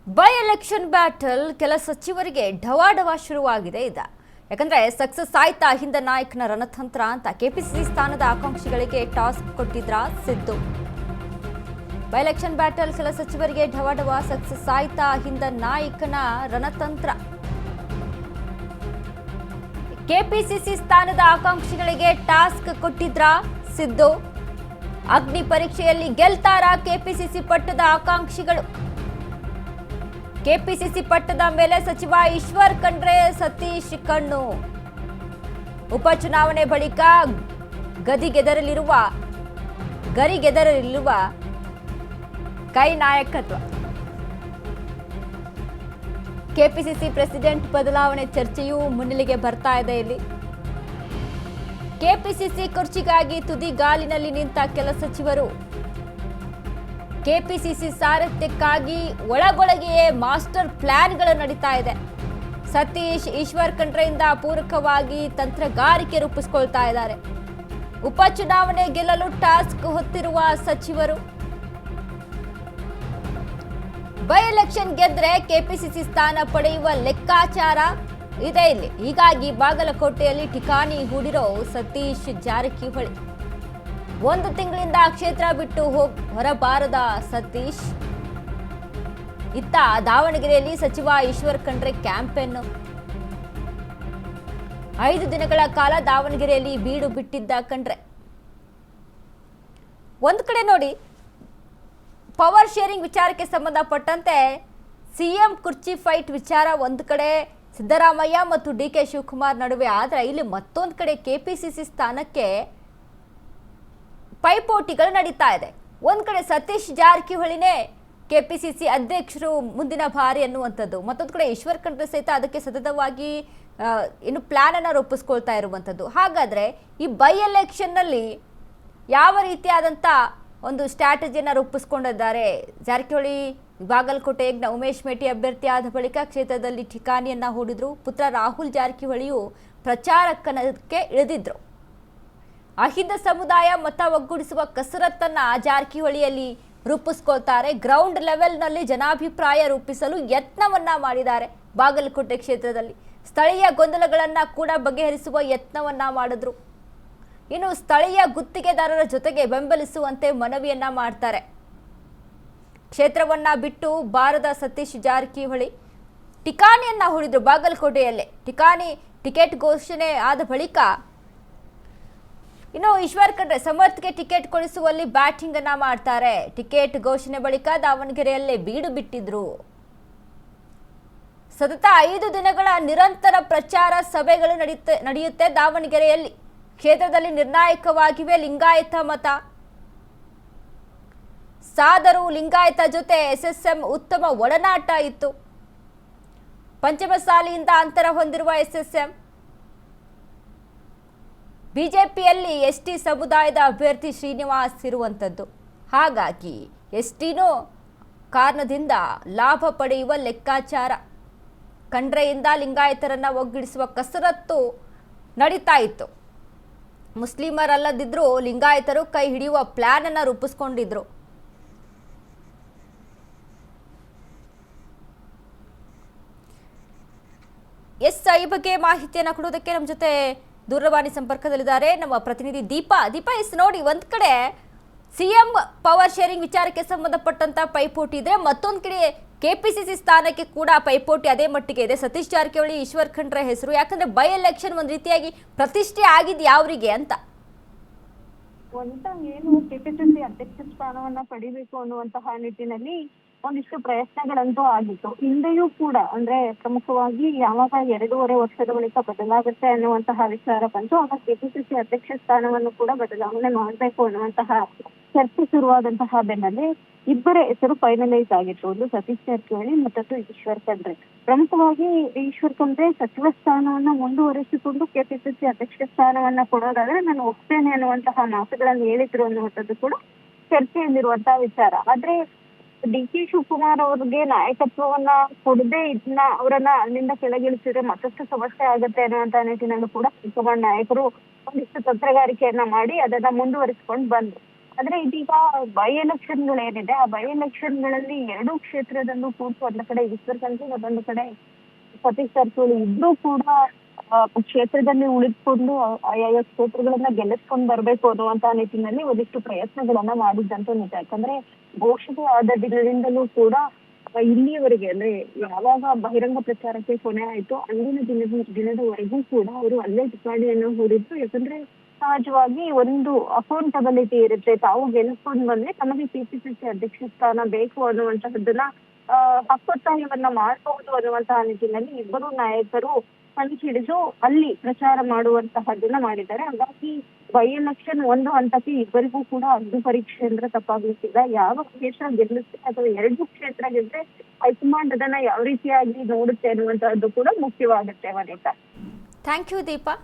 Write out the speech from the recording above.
By election battle ಕೆಲ ಸಚಿವರಿಗೆ ಢವಾಢವ ಶುರುವಾಗಿದೆ ಇದ ಯಾಕಂದ್ರೆ ಸಕ್ಸಸ್ ಆಯ್ತಾ ಹಿಂದ ನಾಯಕನ ರಣತಂತ್ರ ಅಂತ ಕೆಪಿಸಿಸಿ ಸ್ಥಾನದ ಆಕಾಂಕ್ಷಿಗಳಿಗೆ ಟಾಸ್ಕ್ ಕೊಟ್ಟಿದ್ರ ಸಿದ್ದು. ಬೈ ಎಲೆಕ್ಷನ್ ಬ್ಯಾಟಲ್ ಕೆಲ ಸಚಿವರಿಗೆ ಢವಾಢವ ಸಕ್ಸಸ್ ಆಯ್ತಾ ಹಿಂದ ನಾಯಕನ ರಣತಂತ್ರ. ಕೆಪಿಸಿಸಿ ಸ್ಥಾನದ ಆಕಾಂಕ್ಷಿಗಳಿಗೆ ಟಾಸ್ಕ್ ಕೊಟ್ಟಿದ್ರ ಸಿದ್ದು. ಅಗ್ನಿ ಪರೀಕ್ಷೆಯಲ್ಲಿ ಗೆಲ್ತಾರ ಕೆಪಿಸಿಸಿ ಪಟ್ಟದ ಆಕಾಂಕ್ಷಿಗಳು. ಕೆಪಿಸಿಸಿ ಪಟ್ಟದ ಮೇಲೆ ಸಚಿವ ಈಶ್ವರ್ ಖಂಡ್ರೆ ಸತೀಶ್ ಕಣ್ಣು. ಉಪಚುನಾವಣೆ ಬಳಿಕ ಗರಿಗೆದರಲಿರುವ ಕೈ ನಾಯಕತ್ವ. ಕೆಪಿಸಿಸಿ ಪ್ರೆಸಿಡೆಂಟ್ ಬದಲಾವಣೆ ಚರ್ಚೆಯೂ ಮುನ್ನೆಲೆಗೆ ಬರ್ತಾ ಇದೆ. ಇಲ್ಲಿ ಕೆಪಿಸಿಸಿ ಕುರ್ಚಿಗಾಗಿ ತುದಿಗಾಲಿನಲ್ಲಿ ನಿಂತ ಕೆಲ ಸಚಿವರು ಕೆಪಿಸಿಸಿ ಸಾರಥ್ಯಕ್ಕಾಗಿ ಒಳಗೊಳಗೆಯೇ ಮಾಸ್ಟರ್ ಪ್ಲಾನ್ಗಳು ನಡೀತಾ ಇದೆ. ಸತೀಶ್ ಈಶ್ವರ್ ಖಂಡ್ರೆಯಿಂದ ಪೂರಕವಾಗಿ ತಂತ್ರಗಾರಿಕೆ ರೂಪಿಸಿಕೊಳ್ತಾ ಇದ್ದಾರೆ. ಉಪಚುನಾವಣೆ ಗೆಲ್ಲಲು ಟಾಸ್ಕ್ ಹೊತ್ತಿರುವ ಸಚಿವರು. ಬೈ ಎಲೆಕ್ಷನ್ ಗೆದ್ರೆ ಕೆಪಿಸಿಸಿ ಸ್ಥಾನ ಪಡೆಯುವ ಲೆಕ್ಕಾಚಾರ ಇದೆ ಇಲ್ಲಿ. ಹೀಗಾಗಿ ಬಾಗಲಕೋಟೆಯಲ್ಲಿ ಠಿಕಾಣಿ ಹೂಡಿರೋ ಸತೀಶ್ ಜಾರಕಿಹೊಳಿ. ಒಂದು ತಿಂಗಳಿಂದ ಕ್ಷೇತ್ರ ಬಿಟ್ಟು ಹೊರಬಾರದ ಸತೀಶ್. ಇತ್ತ ದಾವಣಗೆರೆಯಲ್ಲಿ ಸಚಿವ ಈಶ್ವರ್ ಖಂಡ್ರೆ ಕ್ಯಾಂಪೇನ್. 5 ದಿನಗಳ ಕಾಲ ದಾವಣಗೆರೆಯಲ್ಲಿ ಬೀಡು ಬಿಟ್ಟಿದ್ದ ಖಂಡ್ರೆ. ಒಂದು ಕಡೆ ನೋಡಿ, ಪವರ್ ಶೇರಿಂಗ್ ವಿಚಾರಕ್ಕೆ ಸಂಬಂಧಪಟ್ಟಂತೆ ಸಿಎಂ ಕುರ್ಚಿ ಫೈಟ್ ವಿಚಾರ ಒಂದು ಕಡೆ ಸಿದ್ದರಾಮಯ್ಯ ಮತ್ತು ಡಿಕೆ ಶಿವಕುಮಾರ್ ನಡುವೆ ಆದ್ರೆ, ಇಲ್ಲಿ ಮತ್ತೊಂದು ಕಡೆ ಕೆಪಿಸಿಸಿ ಸ್ಥಾನಕ್ಕೆ ಪೈಪೋಟಿಗಳು ನಡೀತಾ ಇದೆ. ಒಂದ್ ಕಡೆ ಸತೀಶ್ ಜಾರಕಿಹೊಳಿನೇ ಕೆಪಿಸಿಸಿ ಅಧ್ಯಕ್ಷರು ಮುಂದಿನ ಬಾರಿ ಅನ್ನುವಂಥದ್ದು, ಮತ್ತೊಂದು ಕಡೆ ಈಶ್ವರ್ ಖಂಡ್ರೆ ಸಹಿತ ಅದಕ್ಕೆ ಸತತವಾಗಿ ಇನ್ನು ಪ್ಲಾನ್ ಅನ್ನ ರೂಪಿಸ್ಕೊಳ್ತಾ ಇರುವಂಥದ್ದು. ಹಾಗಾದ್ರೆ ಈ ಬೈ ಎಲೆಕ್ಷನ್ ನಲ್ಲಿ ಯಾವ ರೀತಿಯಾದಂಥ ಒಂದು ಸ್ಟ್ರಾಟಜಿಯನ್ನ ರೂಪಿಸ್ಕೊಂಡಿದ್ದಾರೆ ಜಾರಕಿಹೊಳಿ? ಬಾಗಲಕೋಟೆ ಉಮೇಶ್ ಮೇಟಿ ಅಭ್ಯರ್ಥಿ ಆದ ಬಳಿಕ ಕ್ಷೇತ್ರದಲ್ಲಿ ಠಿಕಾಣಿಯನ್ನ ಹೂಡಿದ್ರು. ಪುತ್ರ ರಾಹುಲ್ ಜಾರಕಿಹೊಳಿಯು ಪ್ರಚಾರಕ್ಕೆ ಇಳಿದಿದ್ರು. ಅಹಿಂದ ಸಮುದಾಯ ಮತ ಒಗ್ಗೂಡಿಸುವ ಕಸರತ್ತನ್ನ ಜಾರಕಿಹೊಳಿಯಲ್ಲಿ ರೂಪಿಸ್ಕೊಳ್ತಾರೆ. ಗ್ರೌಂಡ್ ಲೆವೆಲ್ನಲ್ಲಿ ಜನಾಭಿಪ್ರಾಯ ರೂಪಿಸಲು ಯತ್ನವನ್ನ ಮಾಡಿದ್ದಾರೆ. ಬಾಗಲಕೋಟೆ ಕ್ಷೇತ್ರದಲ್ಲಿ ಸ್ಥಳೀಯ ಗೊಂದಲಗಳನ್ನ ಕೂಡ ಬಗೆಹರಿಸುವ ಯತ್ನವನ್ನ ಮಾಡಿದ್ರು. ಇನ್ನು ಸ್ಥಳೀಯ ಗುತ್ತಿಗೆದಾರರ ಜೊತೆಗೆ ಬೆಂಬಲಿಸುವಂತೆ ಮನವಿಯನ್ನ ಮಾಡ್ತಾರೆ. ಕ್ಷೇತ್ರವನ್ನ ಬಿಟ್ಟು ಬಾರದ ಸತೀಶ್ ಜಾರಕಿಹೊಳಿ ಠಿಕಾಣಿಯನ್ನ ಹೂಡಿದ್ರು. ಬಾಗಲಕೋಟೆಯಲ್ಲೇ ಟಿಕೆಟ್ ಘೋಷಣೆ ಆದ ಬಳಿಕ ಇನ್ನು ಈಶ್ವರ್ ಖಂಡ್ರೆ ಸಮರ್ಥ್ಗೆ ಟಿಕೆಟ್ ಕೊಡಿಸುವಲ್ಲಿ ಬ್ಯಾಟಿಂಗ್ ಅನ್ನ ಮಾಡ್ತಾರೆ. ಟಿಕೆಟ್ ಘೋಷಣೆ ಬಳಿಕ ದಾವಣಗೆರೆಯಲ್ಲೇ ಬೀಡು ಬಿಟ್ಟಿದ್ರು. ಸತತ 5 ದಿನಗಳ ನಿರಂತರ ಪ್ರಚಾರ ಸಭೆಗಳು ನಡೆಯುತ್ತೆ ದಾವಣಗೆರೆಯಲ್ಲಿ. ಕ್ಷೇತ್ರದಲ್ಲಿ ನಿರ್ಣಾಯಕವಾಗಿವೆ ಲಿಂಗಾಯತ ಮತ. ಸಾದರು ಲಿಂಗಾಯತ ಜೊತೆ ಎಸ್ಎಸ್ಎಂ ಉತ್ತಮ ಒಡನಾಟ ಇತ್ತು. ಪಂಚಮಸಾಲಿಯಿಂದ ಅಂತರ ಹೊಂದಿರುವ ಎಸ್ಎಸ್ಎಂ ಬಿಜೆಪಿಯಲ್ಲಿ ಎಸ್ಟಿ ಸಮುದಾಯದ ಅಭ್ಯರ್ಥಿ ಶ್ರೀನಿವಾಸ್ ಇರುವಂಥದ್ದು. ಹಾಗಾಗಿ ಎಸ್ಟಿನೂ ಕಾರಣದಿಂದ ಲಾಭ ಪಡೆಯುವ ಲೆಕ್ಕಾಚಾರ. ಖಂಡ್ರೆಯಿಂದ ಲಿಂಗಾಯತರನ್ನ ಒಗ್ಗೂಡಿಸುವ ಕಸರತ್ತು ನಡೀತಾ ಇತ್ತು. ಮುಸ್ಲಿಮರಲ್ಲದಿದ್ರೂ ಲಿಂಗಾಯತರು ಕೈ ಹಿಡಿಯುವ ಪ್ಲಾನ್ ಅನ್ನ ರೂಪಿಸ್ಕೊಂಡಿದ್ರು. ಈ ಬಗ್ಗೆ ಮಾಹಿತಿಯನ್ನು ಕೊಡೋದಕ್ಕೆ ನಮ್ಮ ಜೊತೆ ದೂರವಾಣಿ ಸಂಪರ್ಕದಲ್ಲಿದ್ದಾರೆ ನಮ್ಮ ಪ್ರತಿನಿಧಿ ದೀಪಾ. ನೋಡಿ, ಒಂದ್ ಕಡೆ ಸಿಎಂ ಪವರ್ ಶೇರಿಂಗ್ ವಿಚಾರಕ್ಕೆ ಸಂಬಂಧಪಟ್ಟಂತ ಪೈಪೋಟಿ ಇದ್ರೆ, ಮತ್ತೊಂದು ಕಡೆ ಕೆಪಿಸಿಸಿ ಸ್ಥಾನಕ್ಕೆ ಕೂಡ ಪೈಪೋಟಿ ಅದೇ ಮಟ್ಟಿಗೆ ಇದೆ. ಸತೀಶ್ ಜಾರಕಿಹೊಳಿ ಈಶ್ವರ್ ಖಂಡ್ರೆ ಹೆಸರು. ಯಾಕಂದ್ರೆ ಬೈ ಎಲೆಕ್ಷನ್ ಒಂದ್ ರೀತಿಯಾಗಿ ಪ್ರತಿಷ್ಠೆ ಆಗಿದ್ ಯಾವ್ರಿಗೆ ಅಂತ ಏನು ಕೆಪಿಸಿಸಿ ಅಧ್ಯಕ್ಷ ಸ್ಥಾನವನ್ನ ಪಡಿಬೇಕು ಅನ್ನುವಂತಹ ನಿಟ್ಟಿನಲ್ಲಿ ಒಂದಿಷ್ಟು ಪ್ರಯತ್ನಗಳಂತೂ ಆಗಿತ್ತು. ಹಿಂದೆಯೂ ಕೂಡ ಅಂದ್ರೆ ಪ್ರಮುಖವಾಗಿ ಯಾವಾಗ 2.5 ವರ್ಷದ ಬಳಿಕ ಬದಲಾಗುತ್ತೆ ಅನ್ನುವಂತಹ ವಿಚಾರ ಬಂತು, ಆಗ ಕೆಪಿಸಿಸಿ ಅಧ್ಯಕ್ಷ ಸ್ಥಾನವನ್ನು ಕೂಡ ಬದಲಾವಣೆ ಮಾಡಬೇಕು ಅನ್ನುವಂತಹ ಚರ್ಚೆ ಶುರುವಾದಂತಹ ಬೆನ್ನಲ್ಲೇ ಇಬ್ಬರ ಹೆಸರು ಫೈನಲೈಸ್ ಆಗಿತ್ತು. ಒಂದು ಸತೀಶ್ ಜಾರಕಿಹೊಳಿ, ಮತ್ತೊಂದು ಈಶ್ವರ್ ಖಂಡ್ರೆ. ಪ್ರಮುಖವಾಗಿ ಈಶ್ವರ್ ಖಂಡ್ರೆ ಸಚಿವ ಸ್ಥಾನವನ್ನ ಮುಂದುವರಿಸಿಕೊಂಡು ಕೆಪಿಸಿಸಿ ಅಧ್ಯಕ್ಷ ಸ್ಥಾನವನ್ನ ಕೊಡೋದಾದ್ರೆ ನಾನು ಒಪ್ತೇನೆ ಅನ್ನುವಂತಹ ಮಾತುಗಳನ್ನು ಹೇಳಿದ್ರು ಅನ್ನುವಂಥದ್ದು ಕೂಡ ಚರ್ಚೆಯಲ್ಲಿರುವಂತಹ ವಿಚಾರ. ಆದ್ರೆ ಡಿ.ಕೆ. ಶಿವಕುಮಾರ್ ಅವ್ರಿಗೆ ನಾಯಕತ್ವವನ್ನ ಕೊಡದೆ ಅವರನ್ನ ಅಲ್ಲಿಂದ ಕೆಳಗಿಳಿಸಿದ್ರೆ ಮತ್ತಷ್ಟು ಸಮಸ್ಯೆ ಆಗುತ್ತೆ ಅನ್ನುವಂತ ನಿಟ್ಟಿನಲ್ಲೂ ಕೂಡ ಹೈಕಮಾಂಡ್ ನಾಯಕರು ಒಂದಿಷ್ಟು ತಂತ್ರಗಾರಿಕೆಯನ್ನ ಮಾಡಿ ಅದನ್ನ ಮುಂದುವರಿಸಿಕೊಂಡು ಬಂದ್ರು. ಆದ್ರೆ ಇದೀಗ ಬೈ ಎಲೆಕ್ಷನ್ಗಳೇನಿದೆ ಆ ಬೈ ಎಲೆಕ್ಷನ್ಗಳಲ್ಲಿ ಎರಡೂ ಕ್ಷೇತ್ರದಲ್ಲೂ ಕೂಡ ಒಂದು ಕಡೆ ಈಶ್ವರ್ ಖಂಡ್ರೆ ಮತ್ತೊಂದು ಕಡೆ ಸತೀಶ್ ಜಾರಕಿಹೊಳಿ ಇಬ್ರು ಕೂಡ ಕ್ಷೇತ್ರದಲ್ಲಿ ಉಳಿದುಕೊಂಡು ಆಯಾಯ ಕ್ಷೇತ್ರಗಳನ್ನ ಗೆಲ್ಲಿಸ್ಕೊಂಡು ಬರ್ಬೇಕು ಅನ್ನುವಂತಹ ನಿಟ್ಟಿನಲ್ಲಿ ಒಂದಿಷ್ಟು ಪ್ರಯತ್ನಗಳನ್ನ ಮಾಡಿದ್ದಂತೂ ನಿಜ. ಯಾಕಂದ್ರೆ ಘೋಷಣೆ ಆದ ದಿನದಿಂದಲೂ ಕೂಡ ಇಲ್ಲಿಯವರೆಗೆ ಅಂದ್ರೆ ಯಾವಾಗ ಬಹಿರಂಗ ಪ್ರಚಾರಕ್ಕೆ ಕೊನೆ ಆಯ್ತು ಅಂದಿನ ದಿನದವರೆಗೂ ಕೂಡ ಅವರು ಅಲ್ಲೇ ಟಿಕಾಣಿಯನ್ನು ಹೂಡಿದ್ರು. ಯಾಕಂದ್ರೆ ಸಹಜವಾಗಿ ಒಂದು ಅಕೌಂಟಬಿಲಿಟಿ ಇರುತ್ತೆ, ತಾವು ಗೆಲ್ಸ್ಕೊಂಡು ಬಂದ್ರೆ ತಮಗೆ ಕೆಪಿಸಿಸಿ ಅಧ್ಯಕ್ಷ ಸ್ಥಾನ ಬೇಕು ಅನ್ನುವಂತಹದ್ದನ್ನ ಹಕ್ಕೊತ್ತಾಯವನ್ನ ಮಾಡಬಹುದು ಅನ್ನುವಂತಹ ನಿಟ್ಟಿನಲ್ಲಿ ಇಬ್ಬರು ನಾಯಕರು ಹಿಡಿದು ಅಲ್ಲಿ ಪ್ರಚಾರ ಮಾಡುವಂತಹದ್ದನ್ನ ಮಾಡಿದ್ದಾರೆ. ಹಾಗಾಗಿ ಬೈ ಎಲೆಕ್ಷನ್ ಒಂದು ಹಂತಕ್ಕೆ ಇಬ್ಬರಿಗೂ ಕೂಡ ಅಗ್ನಿ ಪರೀಕ್ಷೆ ಅಂದ್ರೆ ತಪ್ಪಾಗ್ಲಿಕ್ಕಿಲ್ಲ. ಯಾವ ಕ್ಷೇತ್ರ ಗೆಲ್ಲುತ್ತೆ ಅಥವಾ ಎರಡು ಕ್ಷೇತ್ರ ಗೆದ್ರೆ ಹೈಕಮಾಂಡ್ ಅದನ್ನ ಯಾವ ರೀತಿಯಾಗಿ ನೋಡುತ್ತೆ ಅನ್ನುವಂತಹದ್ದು ಕೂಡ ಮುಖ್ಯವಾಗುತ್ತೆ ವನಿತಾ. Thank you Deepa.